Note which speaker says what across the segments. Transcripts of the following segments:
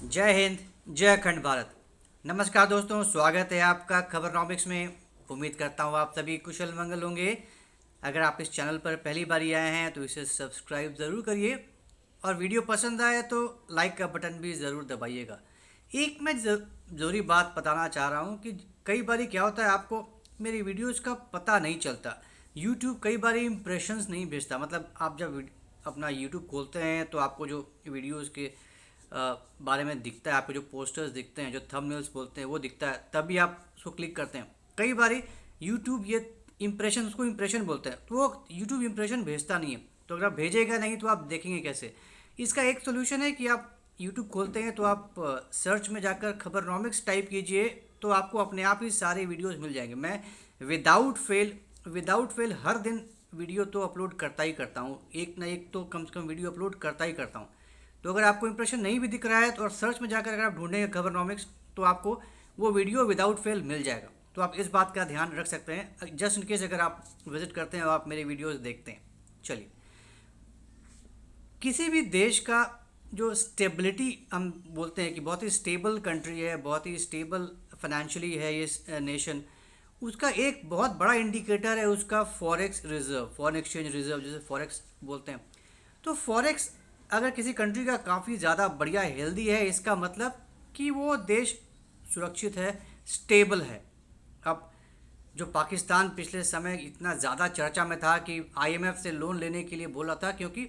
Speaker 1: जय हिंद। जय अखंड भारत। नमस्कार दोस्तों, स्वागत है आपका खबरनॉमिक्स में। उम्मीद करता हूँ आप सभी कुशल मंगल होंगे। अगर आप इस चैनल पर पहली बार आए हैं तो इसे सब्सक्राइब ज़रूर करिए और वीडियो पसंद आए तो लाइक का बटन भी ज़रूर दबाइएगा। एक मैं ज़रूरी बात बताना चाह रहा हूँ कि कई बार क्या होता है, आपको मेरी वीडियोज़ का पता नहीं चलता। यूट्यूब कई बार इम्प्रेशंस नहीं भेजता। मतलब आप जब अपना यूट्यूब खोलते हैं तो आपको जो वीडियोज़ के बारे में दिखता है, आपको जो पोस्टर्स दिखते हैं, जो थंबनेल्स बोलते हैं, वो दिखता है, तभी आप उसको क्लिक करते हैं। कई बार यूट्यूब ये इम्प्रेशन, उसको इम्प्रेशन बोलते हैं, तो वो यूट्यूब इम्प्रेशन भेजता नहीं है। तो अगर आप भेजेगा नहीं तो आप देखेंगे कैसे। इसका एक सोल्यूशन है कि आप यूट्यूब खोलते हैं तो आप सर्च में जाकर खबरनॉमिक्स टाइप कीजिए, तो आपको अपने आप ही सारे वीडियोस मिल जाएंगे। मैं विदाउट फेल हर दिन वीडियो तो अपलोड करता ही करता हूँ, एक ना एक तो कम से कम वीडियो अपलोड करता ही करता हूँ। तो अगर आपको इंप्रेशन नहीं भी दिख रहा है तो और सर्च में जाकर अगर आप ढूंढेंगे खबरनॉमिक्स तो आपको वो वीडियो विदाउट फेल मिल जाएगा। तो आप इस बात का ध्यान रख सकते हैं, जस्ट इन केस अगर आप विजिट करते हैं और आप मेरे वीडियोस देखते हैं। चलिए, किसी भी देश का जो स्टेबिलिटी हम बोलते हैं कि बहुत ही स्टेबल कंट्री है, बहुत ही स्टेबल फाइनेंशियली है ये नेशन, उसका एक बहुत बड़ा इंडिकेटर है उसका forex reserve, foreign exchange reserve, जैसे फॉरेक्स बोलते हैं। तो फॉरेक्स अगर किसी कंट्री का काफ़ी ज़्यादा बढ़िया हेल्दी है, इसका मतलब कि वो देश सुरक्षित है, स्टेबल है। अब जो पाकिस्तान पिछले समय इतना ज़्यादा चर्चा में था कि आईएमएफ से लोन लेने के लिए बोला था, क्योंकि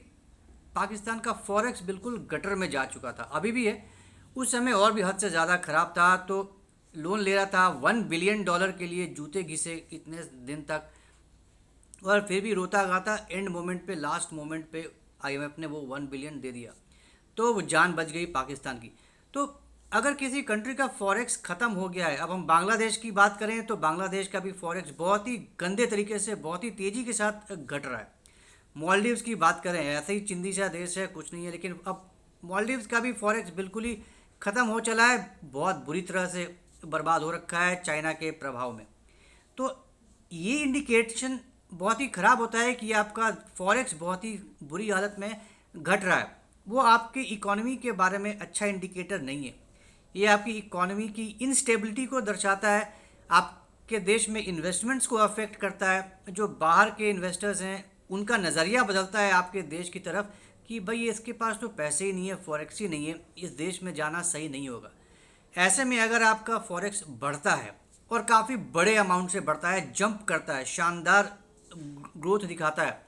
Speaker 1: पाकिस्तान का फॉरेक्स बिल्कुल गटर में जा चुका था, अभी भी है, उस समय और भी हद से ज़्यादा ख़राब था। तो लोन ले रहा था $1 बिलियन के लिए, जूते घिसे इतने दिन तक, और फिर भी रोता गाता एंड मोमेंट पे, लास्ट मोमेंट पे आईएमएफ ने वो 1 बिलियन दे दिया, तो वो जान बच गई पाकिस्तान की। तो अगर किसी कंट्री का फॉरेक्स ख़त्म हो गया है, अब हम बांग्लादेश की बात करें तो बांग्लादेश का भी फॉरेक्स बहुत ही गंदे तरीके से, बहुत ही तेज़ी के साथ घट रहा है। मालदीव्स की बात करें, ऐसे ही चिंदी सा देश है, कुछ नहीं है, लेकिन अब मालदीव्स का भी फॉरेक्स बिल्कुल ही ख़त्म हो चला है, बहुत बुरी तरह से बर्बाद हो रखा है चाइना के प्रभाव में। तो ये इंडिकेशन बहुत ही ख़राब होता है कि आपका फॉरेक्स बहुत ही बुरी हालत में घट रहा है। वो आपकी इकोनॉमी के बारे में अच्छा इंडिकेटर नहीं है। ये आपकी इकोनॉमी की इनस्टेबिलिटी को दर्शाता है, आपके देश में इन्वेस्टमेंट्स को अफेक्ट करता है। जो बाहर के इन्वेस्टर्स हैं उनका नज़रिया बदलता है आपके देश की तरफ कि भाई इसके पास तो पैसे ही नहीं है, फॉरेक्स ही नहीं है, इस देश में जाना सही नहीं होगा। ऐसे में अगर आपका फॉरेक्स बढ़ता है और काफ़ी बड़े अमाउंट से बढ़ता है, जंप करता है, शानदार ग्रोथ दिखाता है,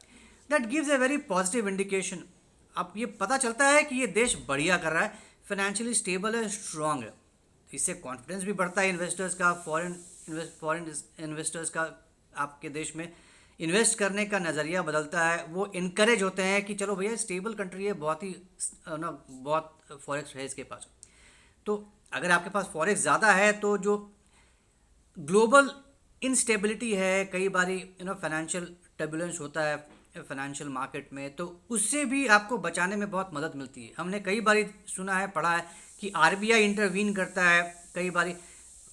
Speaker 1: that gives a very positive indication. अब ये पता चलता है कि ये देश बढ़िया कर रहा है, फाइनेंशियली स्टेबल है, स्ट्रांग है। इससे कॉन्फिडेंस भी बढ़ता है इन्वेस्टर्स का, फॉरेन इन्वेस्टर्स का आपके देश में इन्वेस्ट करने का नज़रिया बदलता है। वो इनकरेज होते हैं कि चलो भैया स्टेबल कंट्री है, बहुत ही ना बहुत फॉरेक्स है इसके पास। तो अगर आपके पास फॉरेक्स ज़्यादा है तो जो ग्लोबल इंस्टेबिलिटी है, कई बारी फाइनेंशियल टर्बुलेंस होता है फाइनेंशियल मार्केट में, तो उससे भी आपको बचाने में बहुत मदद मिलती है। हमने कई बारी सुना है, पढ़ा है कि आरबीआई इंटरवीन करता है। कई बारी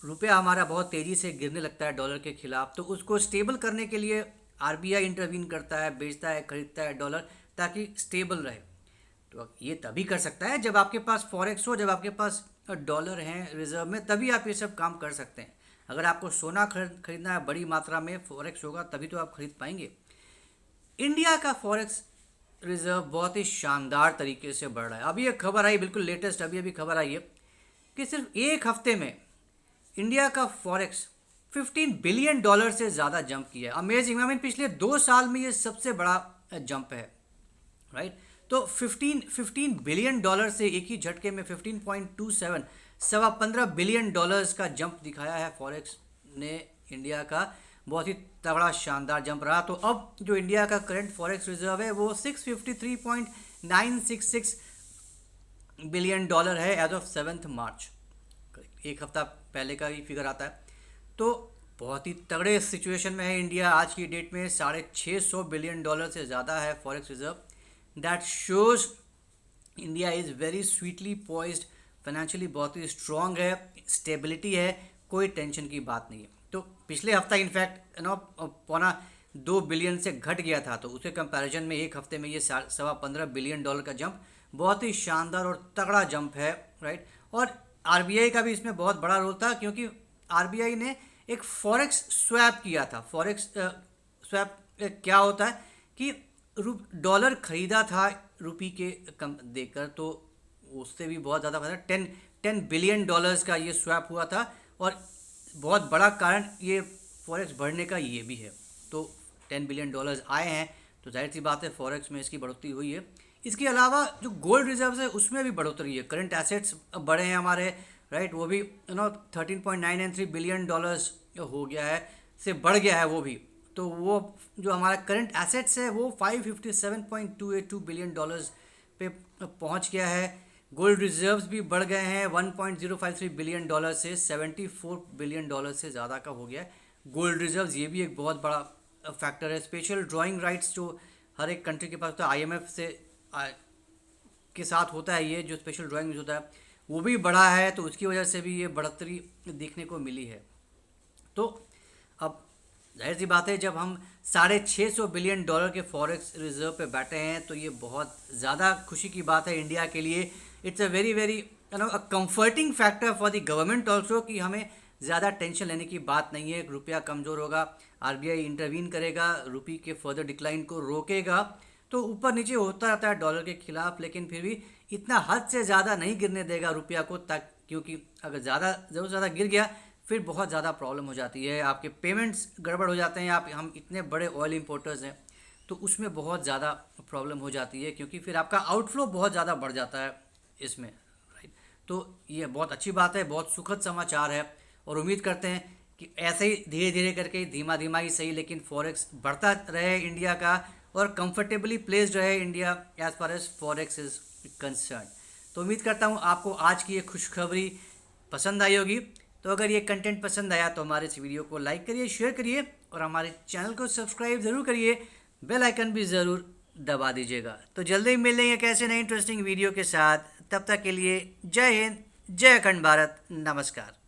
Speaker 1: रुपया हमारा बहुत तेज़ी से गिरने लगता है डॉलर के खिलाफ, तो उसको स्टेबल करने के लिए आरबीआई इंटरवीन करता है, बेचता है, खरीदता है डॉलर, ताकि स्टेबल रहे। तो ये तभी कर सकता है जब आपके पास फॉरेक्स हो, जब आपके पास डॉलर हैं रिजर्व में, तभी आप ये सब काम कर सकते हैं। अगर आपको सोना खरीदना है बड़ी मात्रा में, फॉरेक्स होगा तभी तो आप खरीद पाएंगे। इंडिया का फॉरेक्स रिजर्व बहुत ही शानदार तरीके से बढ़ रहा है। अभी एक खबर आई, बिल्कुल लेटेस्ट अभी अभी खबर आई है कि सिर्फ एक हफ्ते में इंडिया का फॉरेक्स $15 बिलियन से ज़्यादा जंप किया है। अमेजिंग। आई मीन पिछले 2 साल में ये सबसे बड़ा जंप है, राइट। तो 15 बिलियन से एक ही झटके में 15.27, सवा $15 बिलियन का जंप दिखाया है फॉरेक्स ने इंडिया का। बहुत ही तगड़ा शानदार जंप रहा। तो अब जो इंडिया का करंट फॉरेक्स रिजर्व है वो $653.966 बिलियन है एज ऑफ 7 मार्च। एक हफ्ता पहले का ही फिगर आता है। तो बहुत ही तगड़े सिचुएशन में है इंडिया आज की डेट में। $650 बिलियन से ज़्यादा है forex reserve. That shows India is very sweetly poised, financially बहुत ही स्ट्रॉन्ग है, स्टेबिलिटी है, कोई टेंशन की बात नहीं है। तो पिछले हफ्ता इनफैक्ट $2 बिलियन से घट गया था, तो उसके कंपैरिजन में एक हफ्ते में ये $15.25 बिलियन का जंप बहुत ही शानदार और तगड़ा जंप है राइट। और आरबीआई का भी इसमें बहुत बड़ा रोल था, क्योंकि आरबीआई ने एक फॉरेक्स स्वैप किया था। फॉरेक्स स्वैप क्या होता है कि डॉलर खरीदा था रुपी के कम देकर, तो उससे भी बहुत ज़्यादा फायदा, 10 बिलियन डॉलर्स का ये स्वैप हुआ था। और बहुत बड़ा कारण ये फॉरेक्स बढ़ने का ये भी है। तो 10 बिलियन डॉलर्स आए हैं, तो जाहिर सी बात है फॉरेक्स में इसकी बढ़ोतरी हुई है। इसके अलावा जो गोल्ड रिजर्व्स है उसमें भी बढ़ोतरी है, करंट एसेट्स बढ़े हैं हमारे, राइट। वो भी 13.993 बिलियन डॉलर्स हो गया है, से बढ़ गया है वो भी। तो वो जो हमारा करंट एसेट्स है वो 557.282 बिलियन डॉलर्स पे पहुंच गया है। गोल्ड रिजर्व्स भी बढ़ गए हैं 1.053 बिलियन डॉलर से 74 बिलियन डॉलर से ज़्यादा का हो गया है गोल्ड रिजर्व्स। ये भी एक बहुत बड़ा फैक्टर है। स्पेशल ड्राइंग राइट्स जो हर एक कंट्री के पास होता है, आईएमएफ से के साथ होता है, ये जो स्पेशल ड्राइंग होता है वो भी बढ़ा है, तो उसकी वजह से भी ये बढ़ोतरी देखने को मिली है। तो अब जाहिर सी बात है, जब हम 650 बिलियन डॉलर के फॉरेक्स रिजर्व पे बैठे हैं, तो ये बहुत ज़्यादा खुशी की बात है इंडिया के लिए। It's a very very a comforting factor for the government also, कि हमें ज़्यादा टेंशन लेने की बात नहीं है। रुपया कमज़ोर होगा, आरबीआई इंटरवीन करेगा, रुपये के फर्दर डिक्लाइन को रोकेगा, तो ऊपर नीचे होता रहता है डॉलर के खिलाफ, लेकिन फिर भी इतना हद से ज़्यादा नहीं गिरने देगा रुपया को, तक क्योंकि अगर ज़रूर ज़्यादा गिर गया फिर बहुत ज़्यादा प्रॉब्लम हो जाती है, आपके पेमेंट्स गड़बड़ हो जाते हैं। हम इतने बड़े ऑयल इंपोर्टर्स हैं, तो उसमें बहुत ज़्यादा प्रॉब्लम हो जाती है, क्योंकि फिर आपका आउटफ्लो बहुत ज़्यादा बढ़ जाता है इसमें, राइट। तो ये बहुत अच्छी बात है, बहुत सुखद समाचार है, और उम्मीद करते हैं कि ऐसे ही धीरे धीरे करके, धीमा धीमा ही सही, लेकिन फॉरेक्स बढ़ता रहे इंडिया का, और कंफर्टेबली प्लेस्ड रहे India as far as forex is concern. तो उम्मीद करता हूँ आपको आज की ये खुशखबरी पसंद आई होगी। तो अगर ये कंटेंट पसंद आया तो हमारे इस वीडियो को लाइक करिए, शेयर करिए, और हमारे चैनल को सब्सक्राइब ज़रूर करिए, बेल आइकन भी ज़रूर दबा दीजिएगा। तो जल्दी ही मिलेंगे एक ऐसे नए इंटरेस्टिंग वीडियो के साथ। तब तक के लिए जय हिंद, जय अखंड भारत, नमस्कार।